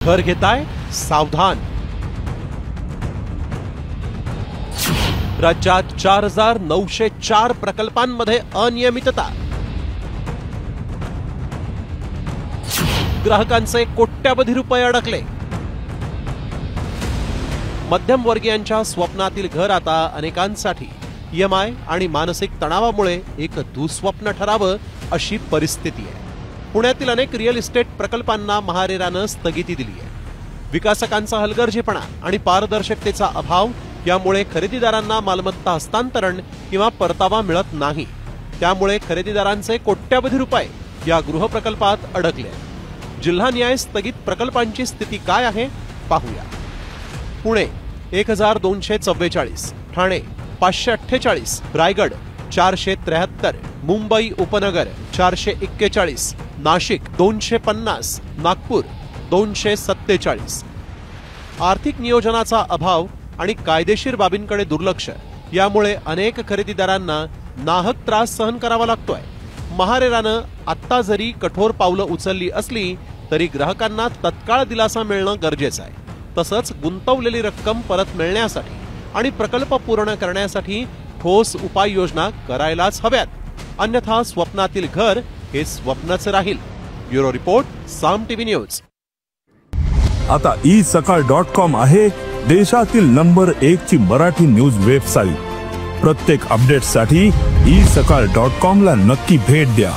घर घेताय सावधान। राज्यात 4904 प्रकल्पांमध्ये अनियमितता। ग्राहकांचे कोट्यावधी रुपये अडकले। मध्यमवर्गीयांच्या स्वप्नातील घर आता अनेकांसाठी EMI आणि मानसिक तणावामुळे एक दुःस्वप्न ठरावं अशी परिस्थिती आहे। पुण्यातील अनेक रिअल इस्टेट प्रकल्पांना महारेरानं स्थगिती दिली आहे। विकासकांचा हलगर्जीपणा आणि पारदर्शकतेचा अभाव यामुळे खरेदीदारांना मालमत्ता हस्तांतरण किंवा परतावा मिळत नाही। त्यामुळे खरेदीदारांचे कोट्यावधी रुपये या गृहप्रकल्पात अडकले। जिल्हा न्याय स्थगित प्रकल्पांची स्थिती काय आहे पाहूया। पुणे 1244, ठाणे 548, रायगड 473, मुंबई उपनगर 441, नाशिक 250, नागपूर 247। आर्थिक नियोजनाचा अभाव आणि कायदेशीर बाबींकडे दुर्लक्ष यामुळे अनेक खरेदीदारांना नाहक त्रास सहन करावा लागतोय। महारेरानं आत्ता जरी कठोर पावलं उचलली असली तरी ग्राहकांना तत्काळ दिलासा मिळणं गरजेचं आहे। तसंच गुंतवलेली रक्कम परत मिळण्यासाठी आणि प्रकल्प पूर्ण करण्यासाठी ठोस उपाययोजना करायलाच हव्यात, अन्यथा स्वप्नातील घर हे स्वप्नच राहील। ब्युरो रिपोर्ट, साम टीव्ही न्यूज। आता isakal.com आहे देशातील नंबर 1 ची मराठी न्यूज वेबसाईट। प्रत्येक अपडेटसाठी isakal.com ला नक्की भेट द्या।